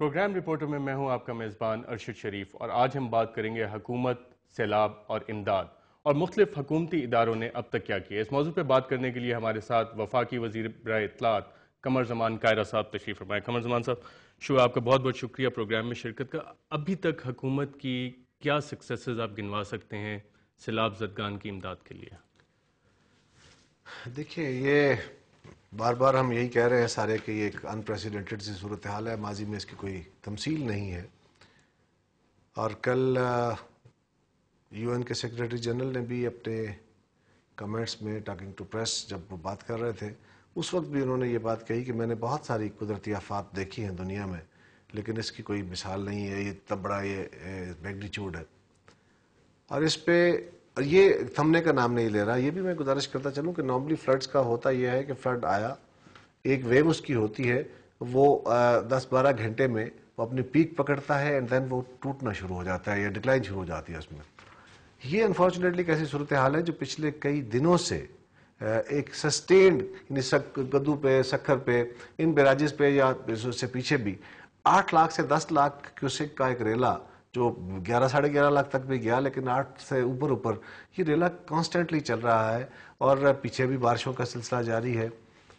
Programme reporter میں ہوں آپ کا میزبان ارشد شریف، اور آج ہم بات کریں گے حکومت، سیلاب اور امداد اور مختلف حکومتی اداروں نے اب تک کیا کیا۔ اس موضوع پہ بات کرنے کے لیے ہمارے ساتھ وفاقی وزیر برائے اطلاعات قمر زمان کائرہ صاحب تشریف فرمائے۔ قمر زمان صاحب، آپ کا بہت بہت شکریہ پروگرام میں شرکت کا۔ ابھی تک حکومت کی کیا سکسیسز آپ گنوا سکتے ہیں سیلاب زدگان کی امداد کے لیے؟ دیکھیے، یہ بار بار ہم یہی کہہ رہے ہیں سارے کہ یہ ایک انپریسیڈنٹڈ سی صورتحال ہے، ماضی میں اس کی کوئی تمثیل نہیں ہے۔ اور کل یو این کے سیکریٹری جنرل نے بھی اپنے کمنٹس میں ٹاکنگ ٹو پریس جب وہ بات کر رہے تھے، اس وقت بھی انہوں نے یہ بات کہی کہ میں نے بہت ساری قدرتی آفات دیکھی ہیں دنیا میں، لیکن اس کی کوئی مثال نہیں ہے، یہ اتنا بڑا یہ میگنیچیوڈ ہے۔ اور اس پہ یہ تھمنے کا نام نہیں لے رہا۔ یہ بھی میں گزارش کرتا چلوں کہ نارملی فلڈز کا ہوتا یہ ہے کہ فلڈ آیا، ایک ویو اس کی ہوتی ہے، وہ 10-12 گھنٹے میں وہ اپنی پیک پکڑتا ہے اینڈ دین وہ ٹوٹنا شروع ہو جاتا ہے یا ڈکلائن شروع ہو جاتی ہے اس میں۔ یہ انفارچونیٹلی ایک ایسی صورتحال ہے جو پچھلے کئی دنوں سے ایک سسٹینڈ، یعنی گدو پہ، سکھر پہ، ان بیراجز پہ یا اس سے پیچھے بھی 8 لاکھ سے 10 لاکھ کیوسک کا ایک ریلا جو 11-11.5 لاکھ تک بھی گیا، لیکن 8 سے اوپر یہ ریلا کانسٹنٹلی چل رہا ہے، اور پیچھے بھی بارشوں کا سلسلہ جاری ہے۔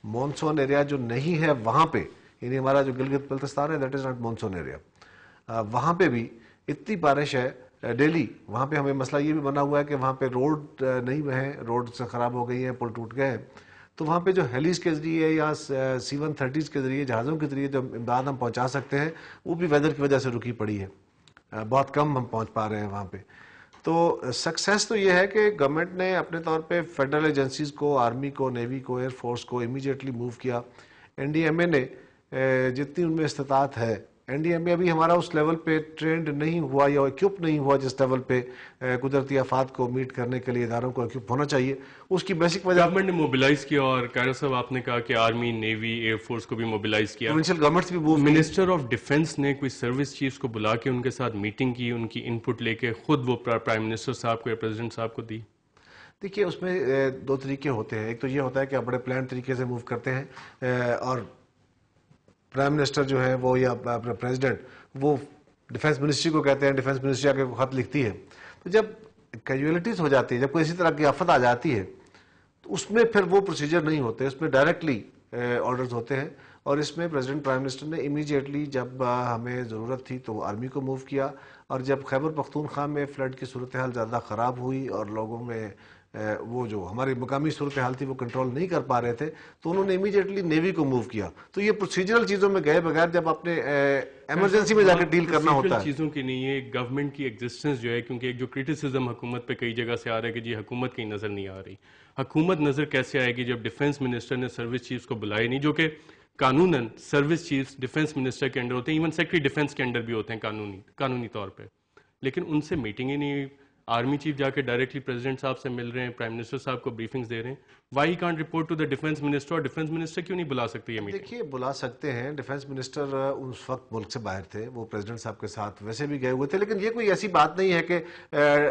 مونسون ایریا جو نہیں ہے وہاں پہ، یعنی ہمارا جو گلگت بلتستان ہے that is not monsoon area, وہاں پہ بھی اتنی بارش ہے ڈیلی۔ وہاں پہ ہمیں مسئلہ یہ بھی بنا ہوا ہے کہ وہاں پہ روڈ نہیں ہیں، روڈ سے خراب ہو گئی ہیں، پل ٹوٹ گئے ہیں، تو وہاں پہ جو ہیلیز کے ذریعے یا C-130 کے ذریعے، جہازوں کے ذریعے جو امداد ہم پہنچا سکتے ہیں وہ بھی ویدر کی وجہ سے رکی پڑی ہے، بہت کم ہم پہنچ پا رہے ہیں وہاں پہ۔ تو سکسیس تو یہ ہے کہ گورنمنٹ نے اپنے طور پہ فیڈرل ایجنسیز کو، آرمی کو، نیوی کو، ایئر فورس کو امیڈیٹلی موو کیا۔ NDMA نے جتنی ان میں استطاعت ہے، NDMA ابھی ہمارا اس لیول پہ ٹرینڈ نہیں ہوا یا ایکوپ نہیں ہوا جس لیول پہ قدرتی آفات کو میٹ کرنے کے لیے اداروں کو ایکوپ ہونا چاہیے۔ اس کی بیسک وجہ گورنمنٹ نے موبلائز کیا، اور کائرہ صاحب آپ نے کہا کہ آرمی، نیوی، ایئر فورس کو بھی موبلائز کیا۔ پروونشل گورنمنٹس بھی موو منسٹر آف ڈیفنس نے کوئی سروس چیفز کو بلا کے ان کے ساتھ میٹنگ کی، ان کی ان پٹ لے کے خود وہ پرائم منسٹر صاحب کو یا پریزیڈنٹ صاحب کو دی؟ دیکھیے، اس میں 2 طریقے ہوتے ہیں۔ ایک تو یہ ہوتا ہے کہ آپ بڑے پلان طریقے سے موو کرتے ہیں، اور پرائم منسٹر جو ہے وہ یا اپنا پریزیڈنٹ وہ ڈیفنس منسٹری کو کہتے ہیں، ڈیفنس منسٹری آ کے خط لکھتی ہے۔ تو جب کیجویلٹیز ہو جاتی ہے، جب کوئی اسی طرح کی آفت آ جاتی ہے، تو اس میں پھر وہ پروسیجر نہیں ہوتے، اس میں ڈائریکٹلی آرڈرز ہوتے ہیں۔ اور اس میں پریزیڈنٹ پرائم منسٹر نے امیڈیٹلی جب ہمیں ضرورت تھی تو آرمی کو موو کیا، اور جب خیبر پختونخوا میں فلڈ کی صورتحال زیادہ خراب ہوئی اور لوگوں میں وہ جو ہماری مقامی صورتحال تھی وہ کنٹرول نہیں کر پا رہے تھے، تو انہوں نے امیڈیٹلی نیوی کو موو کیا۔ تو یہ پروسیجرل چیزوں میں گئے بغیر جب اپنے ایمرجنسی میں جا کے ڈیل کرنا ہوتا ہے، چیزوں کی نہیں ہے گورنمنٹ کی ایگزسٹنس جو ہے، کیونکہ ایک جو کرٹیسزم حکومت پہ کئی جگہ سے آ رہا ہے کہ جی حکومت کی نظر نہیں آ رہی۔ حکومت نظر کیسے آئے گی جب ڈیفنس منسٹر نے سروس چیفز کو بلائے نہیں، جو کہ قانوناً سروس چیفز ڈیفنس منسٹر کے انڈر ہوتے ہیں، ایون سیکرٹری ڈیفنس کے انڈر بھی ہوتے ہیں قانونی طور پہ، لیکن ان سے میٹنگ ہی نہیں ہوئی۔ آرمی چیف جا کے ڈائریکٹلی پریزیڈنٹ صاحب سے مل رہے ہیں، پرائم منسٹر صاحب کو بریفنگز دے رہے ہیں۔ Why can't report to the defence minister, اور ڈیفنس منسٹر کیوں نہیں بلا سکتے یہ میٹنگ؟ دیکھیے، بلا سکتے ہیں۔ ڈیفنس منسٹر اس وقت ملک سے باہر تھے، وہ پریزیڈنٹ صاحب کے ساتھ ویسے بھی گئے ہوئے تھے، لیکن یہ کوئی ایسی بات نہیں ہے کہ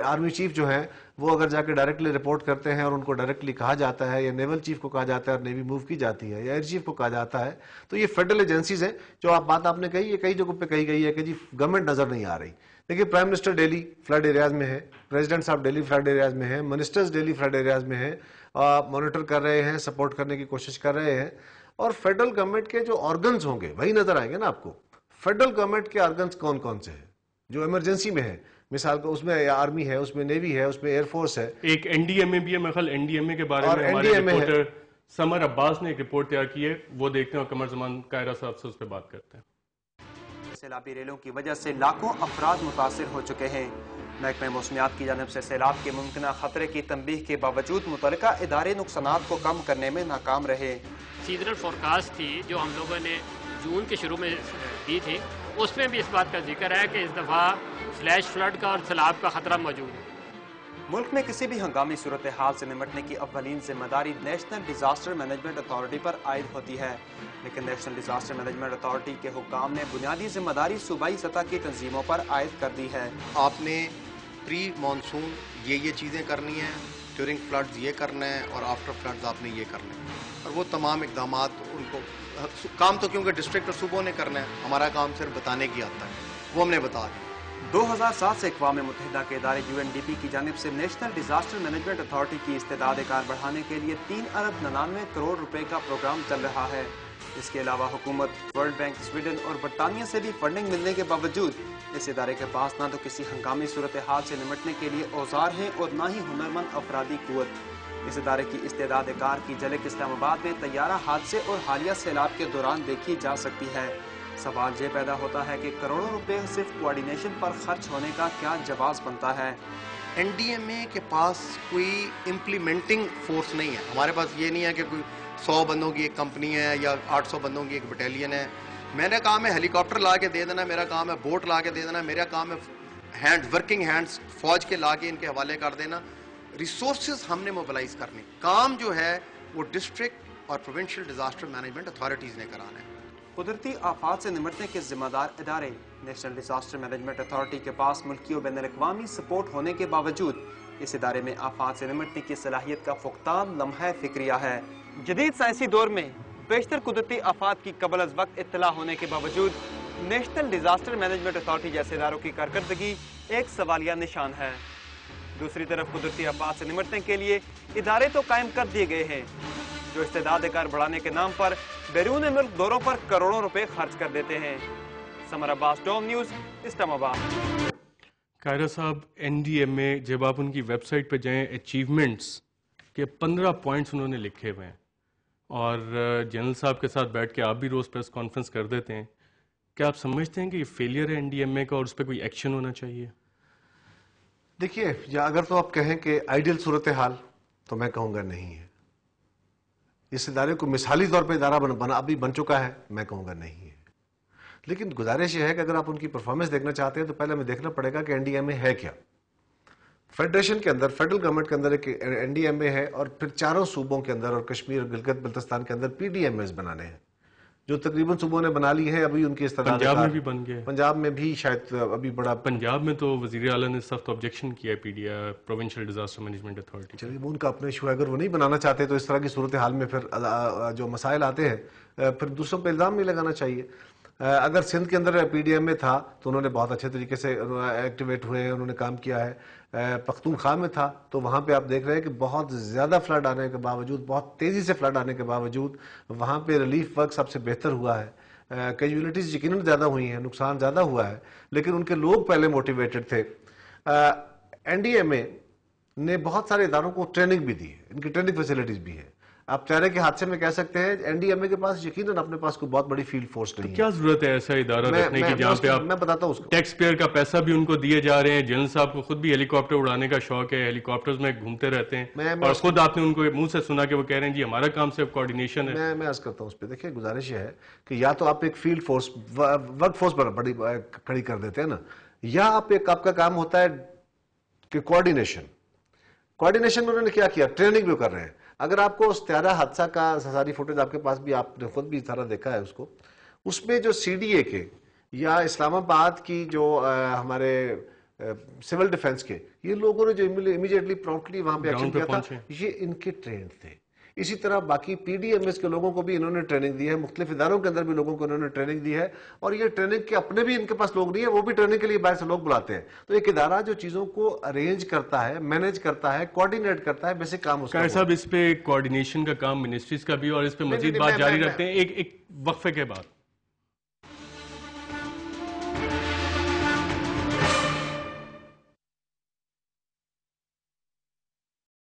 آرمی چیف جو ہیں وہ اگر جا کے ڈائریکٹلی رپورٹ کرتے ہیں اور ان کو ڈائریکٹلی کہا جاتا ہے، یا نیول چیف کو کہا جاتا ہے اور نیوی موو کی جاتی ہے، یا ایئر چیف کو کہا جاتا ہے، تو یہ فیڈرل ایجنسیز ہیں۔ جو بات آپ نے کہی، یہ کئی جگہوں پہ کہی گئی ہے کہ جی گورنمنٹ نظر نہیں آ رہی۔ دیکھیے، prime minister daily flood areas میں ہے، پریزیڈنٹ صاحب ڈیلی فلڈ ایریاز میں ہیں، منسٹرز ڈیلی فلڈ ایریاز میں ہیں، مانیٹر کر رہے ہیں، سپورٹ کرنے کی کوشش کر رہے ہیں۔ اور فیڈرل گورنمنٹ کے جو آرگنز ہوں گے وہی نظر آئیں گے نا آپ کو۔ فیڈرل گورنمنٹ کے آرگنز کون کون سے ہیں جو ایمرجنسی میں ہیں؟ مثال کو اس میں آرمی ہے، اس میں نیوی ہے، اس میں ایئر فورس ہے، ایک NDMA بھی ہے۔ میں خیال NDMA کے بارے میں ہمارے رپورٹر سمر عباس نے ایک رپورٹ تیار کی ہے، وہ دیکھتے ہیں اور قمر زمان کائرہ صاحب سے اس پہ بات کرتے ہیں۔ سیلابی ریلوں کی وجہ سے لاکھوں افراد متاثر ہو چکے ہیں۔ محکمہ موسمیات کی جانب سے سیلاب کے ممکنہ خطرے کی تنبیہ کے باوجود متعلقہ ادارے نقصانات کو کم کرنے میں ناکام رہے۔ سیزنل فورکاسٹ تھی جو ہم لوگوں نے جون کے شروع میں دی تھی، اس میں بھی اس بات کا ذکر ہے کہ اس دفعہ فلیش فلڈ کا اور سیلاب کا خطرہ موجود ہے۔ ملک میں کسی بھی ہنگامی صورتحال سے نمٹنے کی اولین ذمہ داری نیشنل ڈیزاسٹر مینجمنٹ اتھارٹی پر عائد ہوتی ہے، لیکن نیشنل ڈیزاسٹر مینجمنٹ اتھارٹی کے حکام نے بنیادی ذمہ داری صوبائی سطح کی تنظیموں پر عائد کر دی ہے۔ آپ نے پری مانسون یہ چیزیں کرنی ہیں، ڈیورنگ فلڈز یہ کرنا ہے اور آفٹر فلڈز آپ نے یہ کرنا ہے، اور وہ تمام اقدامات ان کو کام تو کیونکہ ڈسٹرکٹ اور صوبوں نے کرنا ہے، ہمارا کام صرف بتانے کی آتا ہے، وہ ہم نے بتا دیا۔ 2007 سے اقوام متحدہ کے ادارے UNDP کی جانب سے نیشنل ڈیزاسٹر مینجمنٹ اتھارٹی کی استعداد کار بڑھانے کے لیے 3 ارب 99 کروڑ روپے کا پروگرام چل رہا ہے۔ اس کے علاوہ حکومت، ورلڈ بینک، سویڈن اور برطانیہ سے بھی فنڈنگ ملنے کے باوجود اس ادارے کے پاس نہ تو کسی ہنگامی صورتحال سے نمٹنے کے لیے اوزار ہیں اور نہ ہی ہنرمند افرادی قوت۔ اس ادارے کی استعداد کار کی جھلک اسلام آباد میں طیارہ حادثے اور حالیہ سیلاب کے دوران دیکھی جا سکتی ہے۔ سوال یہ پیدا ہوتا ہے کہ کروڑوں روپے صرف کوارڈینیشن پر خرچ ہونے کا کیا جواز بنتا ہے؟ NDMA کے پاس کوئی امپلیمنٹنگ فورس نہیں ہے، ہمارے پاس یہ نہیں ہے کہ کوئی 100 بندوں کی ایک کمپنی ہے یا 800 بندوں کی ایک بٹالین ہے۔ میرا کام ہے ہیلی کاپٹر لا کے دے دینا، میرا کام ہے بوٹ لا کے دے دینا، میرا کام ہے ورکنگ ہینڈز فوج کے لا کے ان کے حوالے کر دینا۔ ریسورسز ہم نے موبلائز کرنے، کام جو ہے وہ ڈسٹرکٹ اور پروونشل ڈیزاسٹر مینجمنٹ اتھارٹیز نے کرانا ہے۔ قدرتی آفات سے نمٹنے کے ذمہ دار ادارے نیشنل ڈیزاسٹر مینجمنٹ اتھارٹی کے پاس ملکی و بین الاقوامی سپورٹ ہونے کے باوجود اس ادارے میں آفات سے نمٹنے کی صلاحیت کا فقدان لمحہ فکریہ ہے۔ جدید سائنسی دور میں بیشتر قدرتی آفات کی قبل از وقت اطلاع ہونے کے باوجود نیشنل ڈیزاسٹر مینجمنٹ اتھارٹی جیسے اداروں کی کارکردگی ایک سوالیہ نشان ہے۔ دوسری طرف قدرتی آفات سے نمٹنے کے لیے ادارے تو قائم کر دیے گئے ہیں جو استعداد کار بڑھانے کے نام پر بیرون ملک دوروں پر کروڑوں روپے خرچ کر دیتے ہیں۔ سمر عباس، ڈوم نیوز، اسلام آباد۔ قاہرہ صاحب، NDMA جب آپ ان کی ویب سائٹ پہ جائیں، اچیومنٹس کے 15 پوائنٹس انہوں نے لکھے ہوئے ہیں، اور جنرل صاحب کے ساتھ بیٹھ کے آپ بھی روز پریس کانفرنس کر دیتے ہیں، کیا آپ سمجھتے ہیں کہ یہ فیلئر ہے NDMA کا اور اس پہ کوئی ایکشن ہونا چاہیے؟ دیکھیے، یا اگر تو آپ کہیں کہ آئیڈیل صورتحال، تو میں کہوں گا نہیں ہے۔ اس ادارے کو مثالی طور پہ ادارہ ابھی بن چکا ہے، میں کہوں گا نہیں ہے۔ لیکن گزارش یہ ہے کہ اگر آپ ان کی پرفارمنس دیکھنا چاہتے ہیں تو پہلے ہمیں دیکھنا پڑے گا کہ NDMA ہے کیا۔ فیڈریشن کے اندر، فیڈرل گورنمنٹ کے اندر ایک NDMA ہے، اور پھر 4 صوبوں کے اندر اور کشمیر اور گلگت بلتستان کے اندر PDMAs بنانے ہیں، جو تقریباً صوبوں نے بنا لی ہے۔ ابھی ان کی استعداد پنجاب میں بھی بن گئے، پنجاب میں بھی شاید ابھی بڑا، پنجاب میں تو وزیر اعلیٰ نے سخت آبجیکشن کیا ہے پروونشل ڈیزاسٹر مینجمنٹ اتھارٹی۔ چلیے، وہ ان کا اپنا ایشو ہے، اگر وہ نہیں بنانا چاہتے تو اس طرح کی صورتحال میں پھر جو مسائل آتے ہیں پھر دوسروں پہ الزام نہیں لگانا چاہیے۔ اگر سندھ کے اندر PDMA تھا تو انہوں نے بہت اچھے طریقے سے ایکٹیویٹ ہوئے، انہوں نے کام کیا ہے۔ پختونخوا میں تھا تو وہاں پہ آپ دیکھ رہے ہیں کہ بہت زیادہ فلڈ آنے کے باوجود، بہت تیزی سے فلڈ آنے کے باوجود وہاں پہ ریلیف ورک سب سے بہتر ہوا ہے۔ کیجولیٹیز یقیناً زیادہ ہوئی ہیں، نقصان زیادہ ہوا ہے، لیکن ان کے لوگ پہلے موٹیویٹڈ تھے۔ NDMA نے بہت سارے اداروں کو ٹریننگ بھی دی ہے، ان کی ٹریننگ فیسلٹیز بھی ہے۔ آپ طیارے کے حادثے میں کہہ سکتے ہیں NDMA کے پاس یقیناً اپنے پاس کوئی بہت بڑی فیلڈ فورس نہیں ہے۔ کیا ضرورت ہے ایسا ادارہ رکھنے کی جہاں پہ آپ، میں بتاتا ہوں اس کو، ٹیکس پیئر کا پیسہ بھی ان کو دیے جا رہے ہیں، جنرل صاحب کو خود بھی ہیلی کاپٹر اڑانے کا شوق ہے، ہیلی کاپٹرز میں گھومتے رہتے ہیں، اور خود آپ نے ان کو منہ سے سنا کہ وہ کہہ رہے ہیں جی ہمارا کام صرف کوارڈینیشن ہے۔ میں عرض کرتا ہوں اس پہ، دیکھیں گزارش یہ ہے کہ یا تو آپ ایک فیلڈ فورس، ورک فورس بڑی کھڑی کر دیتے ہیں نا، یا آپ کا کام ہوتا ہے کہ کوارڈینیشن انہوں نے کیا کیا، ٹریننگ بھی کر رہے ہیں۔ اگر آپ کو اس طیارہ حادثہ کا ساری فوٹیج آپ کے پاس بھی، آپ نے خود بھی سارا دیکھا ہے اس کو، اس میں جو CDA کے یا اسلام آباد کی جو ہمارے سول ڈیفنس کے یہ لوگوں نے جو امیڈیٹلی پرومپٹلی وہاں پہ ایکشن کیا تھا، یہ ان کے ٹرینڈ تھے۔ اسی طرح باقی PDMAs کے لوگوں کو بھی انہوں نے ٹریننگ دی ہے، مختلف اداروں کے اندر بھی لوگوں کو انہوں نے ٹریننگ دی ہے، اور یہ ٹریننگ کے اپنے بھی ان کے پاس لوگ نہیں ہیں، وہ بھی ٹریننگ کے لیے باہر سے لوگ بلاتے ہیں۔ تو ایک ادارہ جو چیزوں کو ارینج کرتا ہے، مینیج کرتا ہے، کوارڈینیٹ کرتا ہے، بیسک کام اس کا۔ صاحب، اس پہ کوارڈینیشن کا کام منسٹریز کا بھی، اور اس پہ مزید بات جاری رکھتے ہیں ایک وقفے کے بعد۔